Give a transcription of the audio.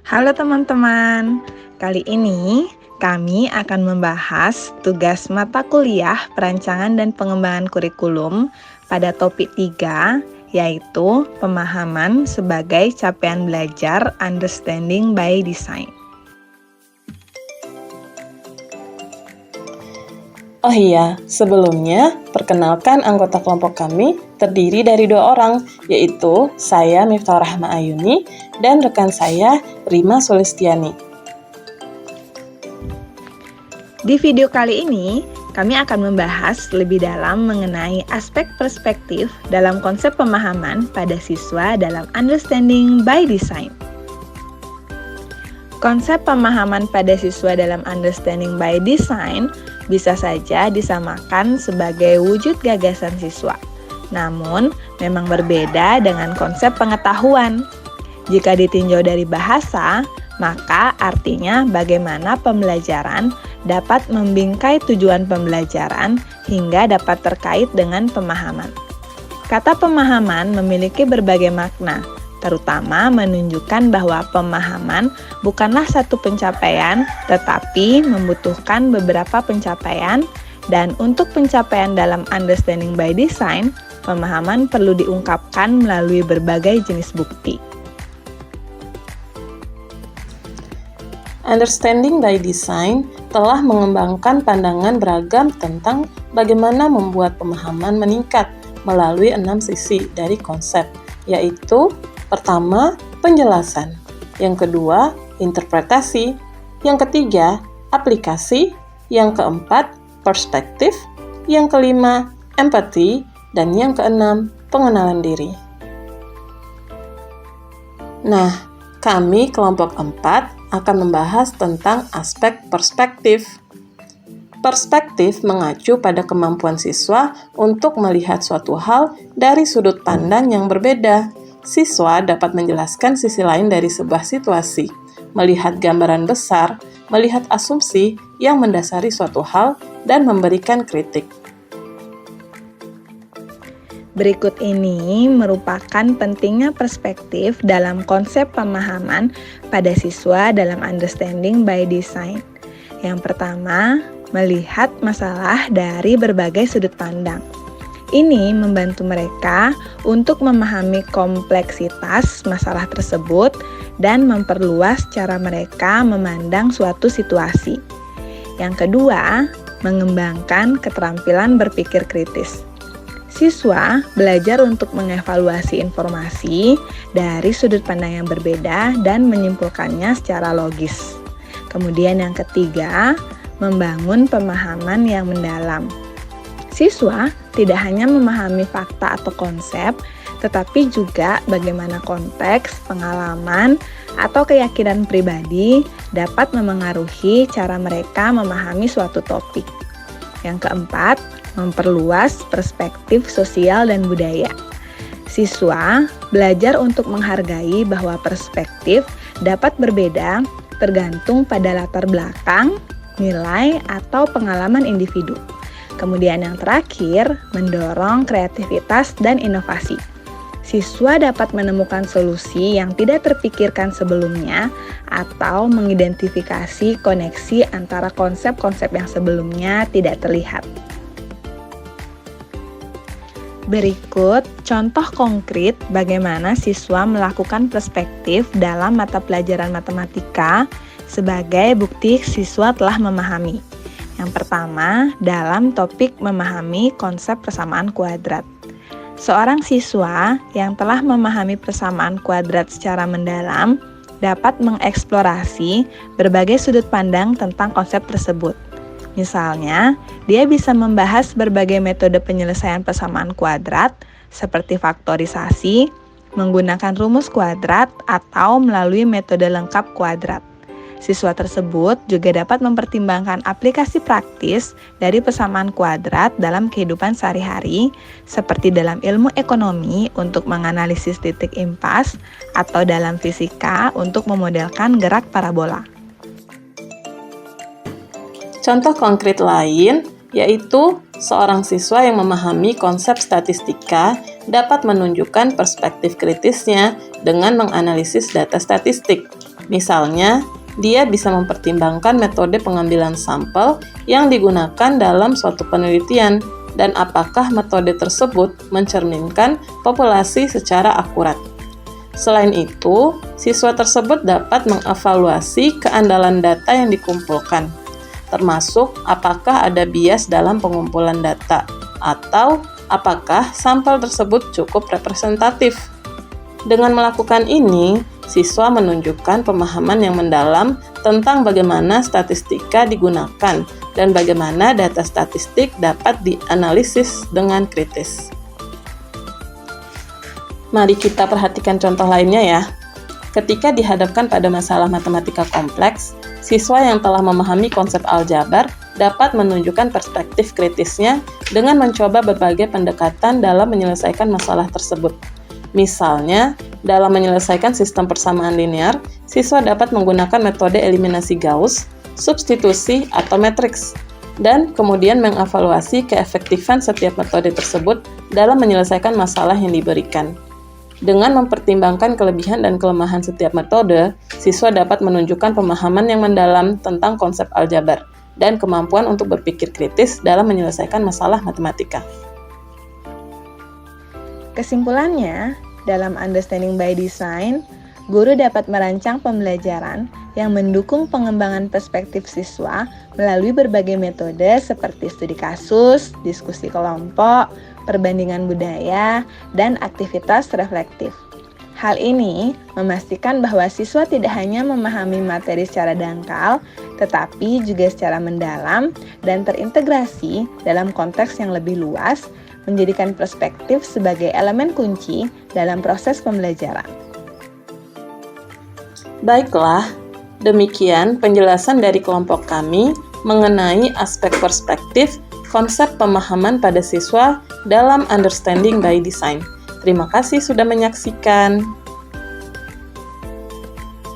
Halo teman-teman, kali ini kami akan membahas tugas mata kuliah perancangan dan pengembangan kurikulum pada topik 3, yaitu pemahaman sebagai capaian belajar understanding by design. Oh iya, sebelumnya perkenalkan anggota kelompok kami terdiri dari 2 orang, yaitu saya Miftah Rahma Ayuni dan rekan saya Rima Sulistiani. Di video kali ini, kami akan membahas lebih dalam mengenai aspek perspektif dalam konsep pemahaman pada siswa dalam understanding by design. Konsep pemahaman pada siswa dalam understanding by design bisa saja disamakan sebagai wujud gagasan siswa. Namun, memang berbeda dengan konsep pengetahuan. Jika ditinjau dari bahasa, maka artinya bagaimana pembelajaran dapat membingkai tujuan pembelajaran hingga dapat terkait dengan pemahaman. Kata pemahaman memiliki berbagai makna, terutama menunjukkan bahwa pemahaman bukanlah satu pencapaian, tetapi membutuhkan beberapa pencapaian, dan untuk pencapaian dalam understanding by design, pemahaman perlu diungkapkan melalui berbagai jenis bukti. Understanding by design telah mengembangkan pandangan beragam tentang bagaimana membuat pemahaman meningkat melalui 6 sisi dari konsep, yaitu pertama, penjelasan. Yang kedua, interpretasi. Yang ketiga, aplikasi. Yang keempat, perspektif. Yang kelima, empati. Dan yang keenam, pengenalan diri. Nah, kami kelompok 4 akan membahas tentang aspek perspektif. Perspektif mengacu pada kemampuan siswa untuk melihat suatu hal dari sudut pandang yang berbeda. Siswa dapat menjelaskan sisi lain dari sebuah situasi, melihat gambaran besar, melihat asumsi yang mendasari suatu hal, dan memberikan kritik. Berikut ini merupakan pentingnya perspektif dalam konsep pemahaman pada siswa dalam understanding by design. Yang pertama, melihat masalah dari berbagai sudut pandang. Ini membantu mereka untuk memahami kompleksitas masalah tersebut dan memperluas cara mereka memandang suatu situasi. Yang kedua, mengembangkan keterampilan berpikir kritis. Siswa belajar untuk mengevaluasi informasi dari sudut pandang yang berbeda dan menyimpulkannya secara logis. Kemudian yang ketiga, membangun pemahaman yang mendalam. Siswa tidak hanya memahami fakta atau konsep, tetapi juga bagaimana konteks, pengalaman, atau keyakinan pribadi dapat memengaruhi cara mereka memahami suatu topik. Yang keempat, memperluas perspektif sosial dan budaya. Siswa belajar untuk menghargai bahwa perspektif dapat berbeda tergantung pada latar belakang, nilai, atau pengalaman individu. Kemudian yang terakhir, mendorong kreativitas dan inovasi. Siswa dapat menemukan solusi yang tidak terpikirkan sebelumnya atau mengidentifikasi koneksi antara konsep-konsep yang sebelumnya tidak terlihat. Berikut contoh konkret bagaimana siswa melakukan perspektif dalam mata pelajaran matematika sebagai bukti siswa telah memahami. Yang pertama, dalam topik memahami konsep persamaan kuadrat. Seorang siswa yang telah memahami persamaan kuadrat secara mendalam dapat mengeksplorasi berbagai sudut pandang tentang konsep tersebut. Misalnya, dia bisa membahas berbagai metode penyelesaian persamaan kuadrat seperti faktorisasi, menggunakan rumus kuadrat, atau melalui metode lengkap kuadrat. Siswa tersebut juga dapat mempertimbangkan aplikasi praktis dari persamaan kuadrat dalam kehidupan sehari-hari, seperti dalam ilmu ekonomi untuk menganalisis titik impas, atau dalam fisika untuk memodelkan gerak parabola. Contoh konkret lain yaitu seorang siswa yang memahami konsep statistika dapat menunjukkan perspektif kritisnya dengan menganalisis data statistik. Misalnya, dia bisa mempertimbangkan metode pengambilan sampel yang digunakan dalam suatu penelitian dan apakah metode tersebut mencerminkan populasi secara akurat. Selain itu, siswa tersebut dapat mengevaluasi keandalan data yang dikumpulkan, termasuk apakah ada bias dalam pengumpulan data atau apakah sampel tersebut cukup representatif. Dengan melakukan ini, siswa menunjukkan pemahaman yang mendalam tentang bagaimana statistika digunakan dan bagaimana data statistik dapat dianalisis dengan kritis. Mari kita perhatikan contoh lainnya ya. Ketika dihadapkan pada masalah matematika kompleks, siswa yang telah memahami konsep aljabar dapat menunjukkan perspektif kritisnya dengan mencoba berbagai pendekatan dalam menyelesaikan masalah tersebut. Misalnya, dalam menyelesaikan sistem persamaan linear, siswa dapat menggunakan metode eliminasi Gauss, substitusi, atau matriks, dan kemudian mengevaluasi keefektifan setiap metode tersebut dalam menyelesaikan masalah yang diberikan. Dengan mempertimbangkan kelebihan dan kelemahan setiap metode, siswa dapat menunjukkan pemahaman yang mendalam tentang konsep aljabar dan kemampuan untuk berpikir kritis dalam menyelesaikan masalah matematika. Kesimpulannya, dalam Understanding by Design, guru dapat merancang pembelajaran yang mendukung pengembangan perspektif siswa melalui berbagai metode seperti studi kasus, diskusi kelompok, perbandingan budaya, dan aktivitas reflektif. Hal ini memastikan bahwa siswa tidak hanya memahami materi secara dangkal, tetapi juga secara mendalam dan terintegrasi dalam konteks yang lebih luas, menjadikan perspektif sebagai elemen kunci dalam proses pembelajaran. Baiklah, demikian penjelasan dari kelompok kami mengenai aspek perspektif konsep pemahaman pada siswa dalam Understanding by Design. Terima kasih sudah menyaksikan.